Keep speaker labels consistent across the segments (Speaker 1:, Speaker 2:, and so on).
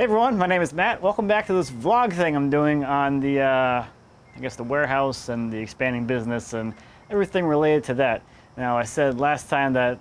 Speaker 1: Hey everyone, my name is Matt. Welcome back to this vlog thing I'm doing on the, I guess the warehouse and the expanding business and everything related to that. Now I said last time that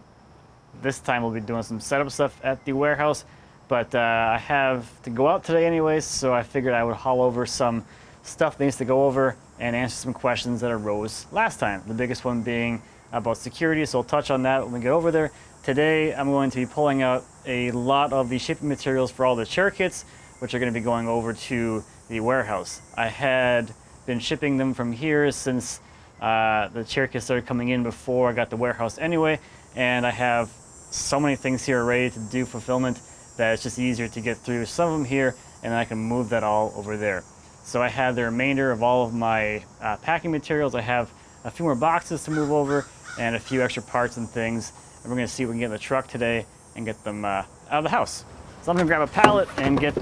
Speaker 1: this time we'll be doing some setup stuff at the warehouse, but I have to go out today anyways, so I figured I would haul over some stuff that needs to go over and answer some questions that arose last time. The biggest one being about security, so I'll touch on that when we get over there. Today I'm going to be pulling out a lot of the shipping materials for all the chair kits, which are going to be going over to the warehouse. I had been shipping them from here since the chair kits started coming in before I got the warehouse anyway, and I have so many things here ready to do fulfillment that it's just easier to get through some of them here, and I can move that all over there. So I have the remainder of all of my packing materials. I have a few more boxes to move over and a few extra parts and things. And we're gonna see if we can get in the truck today and get them out of the house. So I'm gonna grab a pallet and get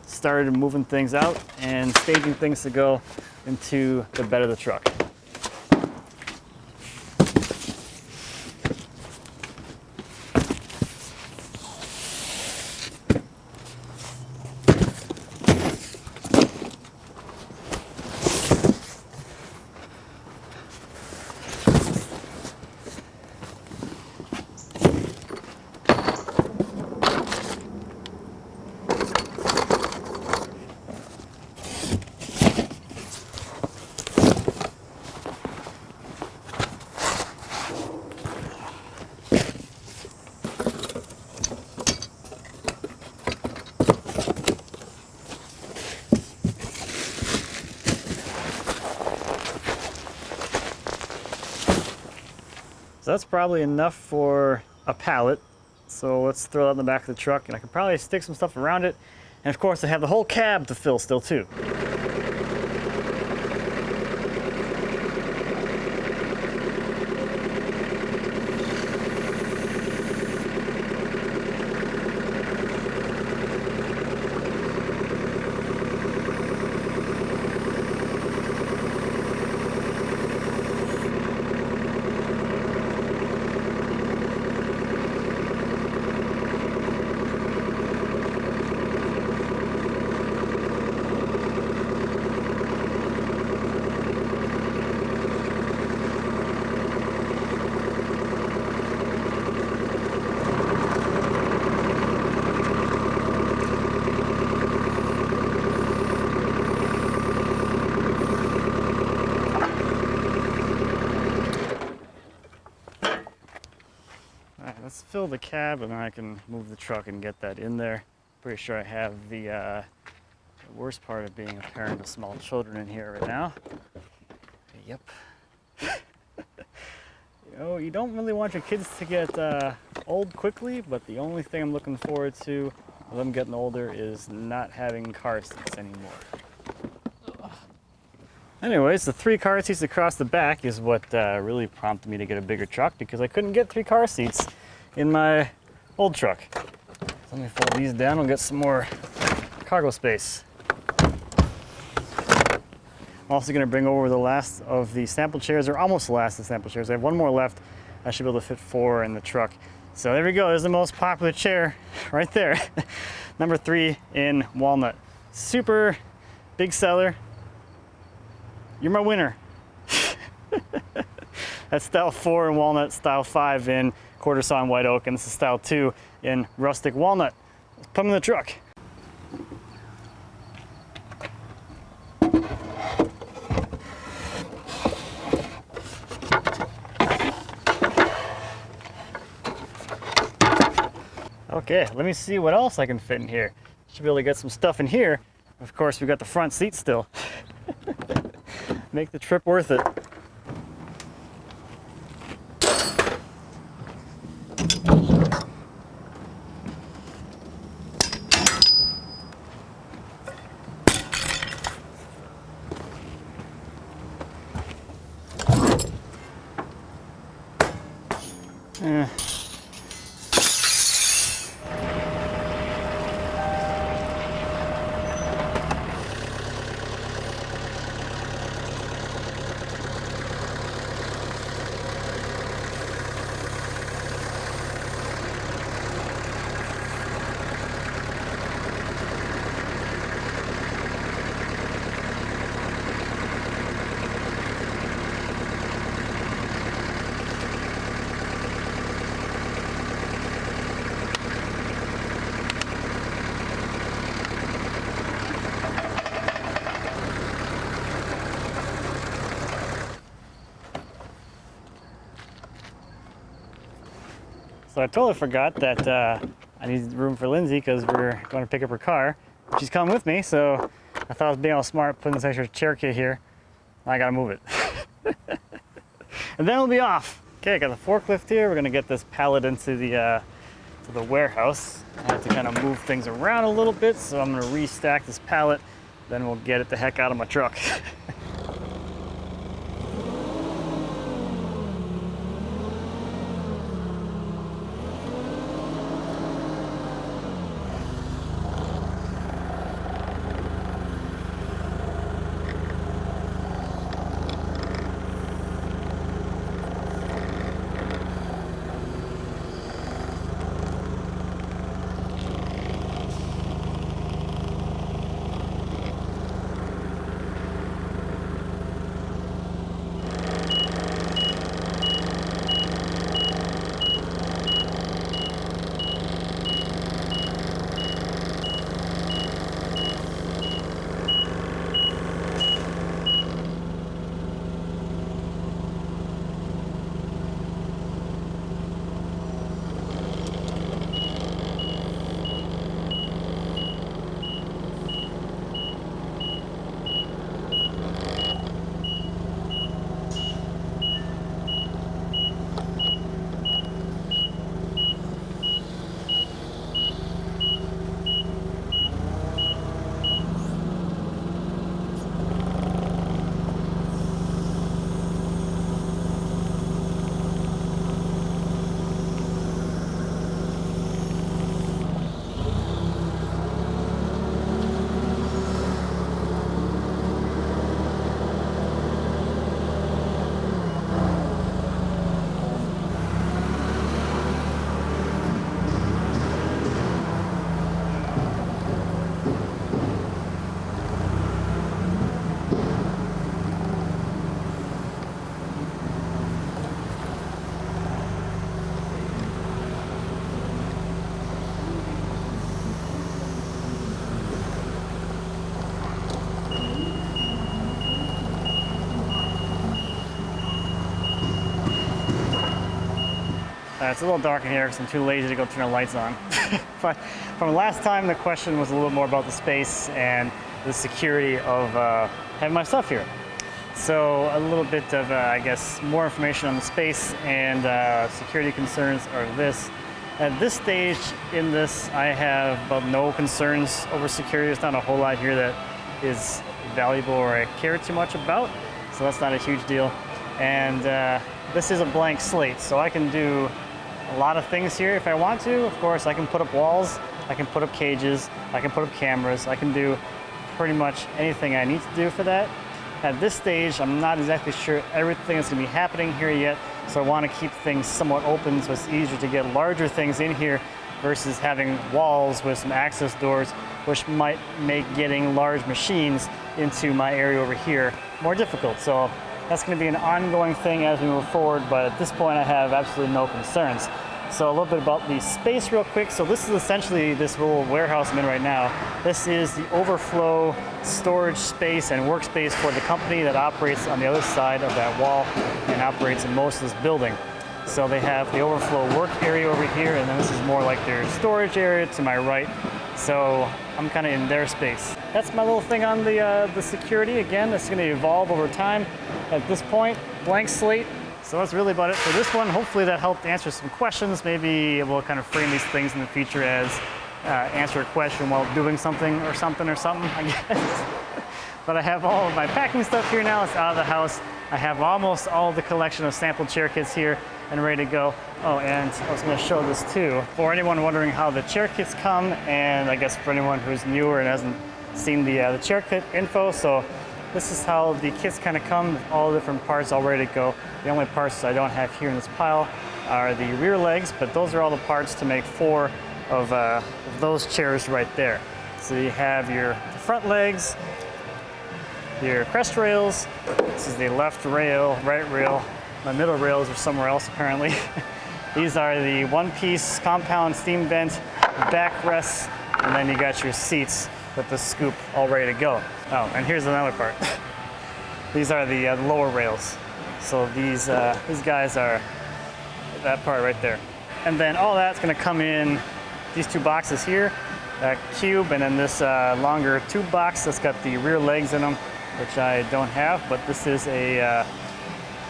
Speaker 1: started moving things out and staging things to go into the bed of the truck. So that's probably enough for a pallet. So let's throw that in the back of the truck, and I can probably stick some stuff around it. And of course I have the whole cab to fill still too. Let's fill the cab and then I can move the truck and get that in there. Pretty sure I have the worst part of being a parent of small children in here right now. Yep. You know, you don't really want your kids to get old quickly, but the only thing I'm looking forward to with them getting older is not having car seats anymore. Anyways, the 3 car seats across the back is what really prompted me to get a bigger truck, because I couldn't get 3 car seats in my old truck. So let me fold these down and get some more cargo space. I'm also going to bring over the last of the sample chairs, or almost the last of the sample chairs. I have 1 more left. I should be able to fit 4 in the truck. So there we go. There's the most popular chair right there. Number 3 in walnut. Super big seller. You're my winner. That's style 4 in walnut, style 5 in quarter sawn white oak, and this is style 2 in rustic walnut. Let's put them in the truck. Okay, let me see what else I can fit in here. Should be able to get some stuff in here. Of course, we got the front seat still. Make the trip worth it. So I totally forgot that I need room for Lindsay because we're going to pick up her car. She's coming with me, so I thought I was being all smart putting this extra chair kit here. I gotta move it. And then we'll be off. Okay, I got the forklift here. We're gonna get this pallet into the warehouse. I have to kind of move things around a little bit, so I'm gonna restack this pallet. Then we'll get it the heck out of my truck. It's a little dark in here because I'm too lazy to go turn the lights on. But from last time, the question was a little more about the space and the security of having my stuff here. So a little bit of, I guess, more information on the space and security concerns are this. At this stage in this, I have about no concerns over security. There's not a whole lot here that is valuable or I care too much about, so that's not a huge deal. And this is a blank slate, so I can do a lot of things here if I want to. Of course, I can put up walls, I can put up cages, I can put up cameras, I can do pretty much anything I need to do for that. At this stage, I'm not exactly sure everything that's going to be happening here yet, so I want to keep things somewhat open so it's easier to get larger things in here versus having walls with some access doors, which might make getting large machines into my area over here more difficult. So that's going to be an ongoing thing as we move forward, but at this point I have absolutely no concerns. So a little bit about the space real quick. So this is essentially this little warehouse I'm in right now. This is the overflow storage space and workspace for the company that operates on the other side of that wall and operates in most of this building. So they have the overflow work area over here, and then this is more like their storage area to my right. So I'm kind of in their space. That's my little thing on the security. Again, it's going to evolve over time. At this point, blank slate. So that's really about it for this one. Hopefully that helped answer some questions. Maybe we'll kind of frame these things in the future as answer a question while doing something, I guess. But I have all of my packing stuff here now. It's out of the house. I have almost all the collection of sample chair kits here and ready to go. Oh, and I was going to show this too. For anyone wondering how the chair kits come, and I guess for anyone who's newer and hasn't seen the chair kit info, so this is how the kits kind of come with all the different parts all ready to go. The only parts I don't have here in this pile are the rear legs, but those are all the parts to make 4 of those chairs right there. So you have your front legs, your crest rails. This is the left rail, right rail. My middle rails are somewhere else apparently. These are the one-piece compound steam vent backrests, and then you got your seats with the scoop all ready to go. Oh, and here's another part. These are the lower rails. So these guys are that part right there. And then all that's gonna come in these two boxes here, that cube, and then this longer tube box that's got the rear legs in them, which I don't have, but this is a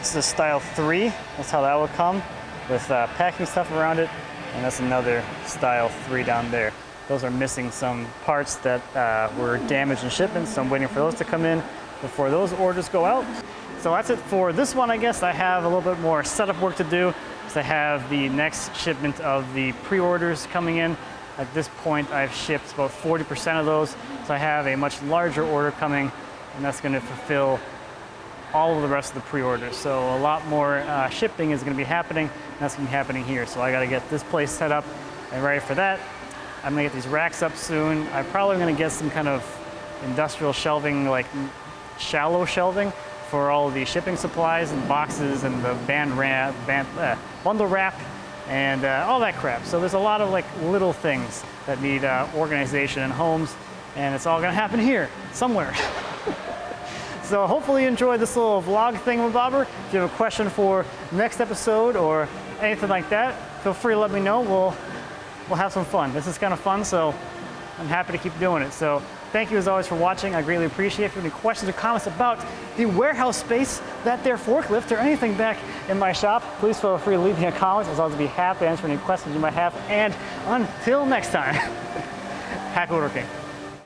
Speaker 1: style 3. That's how that will come, with packing stuff around it, and that's another style 3 down there. Those are missing some parts that were damaged in shipment, so I'm waiting for those to come in before those orders go out. So that's it for this one, I guess. I have a little bit more setup work to do, because I have the next shipment of the pre-orders coming in. At this point, I've shipped about 40% of those, so I have a much larger order coming, and that's going to fulfill all of the rest of the pre-orders. So a lot more shipping is going to be happening, and that's going to be happening here. So I got to get this place set up and ready for that. I'm going to get these racks up soon. I'm probably going to get some kind of industrial shelving, like shallow shelving, for all of the shipping supplies and boxes and the bundle wrap and all that crap. So there's a lot of like little things that need organization in homes, and it's all going to happen here somewhere. So hopefully you enjoyed this little vlog thingamabobber. If you have a question for next episode or anything like that, feel free to let me know. We'll have some fun. This is kind of fun, so I'm happy to keep doing it. So thank you as always for watching. I greatly appreciate it. If you have any questions or comments about the warehouse space, that there forklift, or anything back in my shop, please feel free to leave me a comment. I'll always be happy to answer any questions you might have. And until next time, happy woodworking.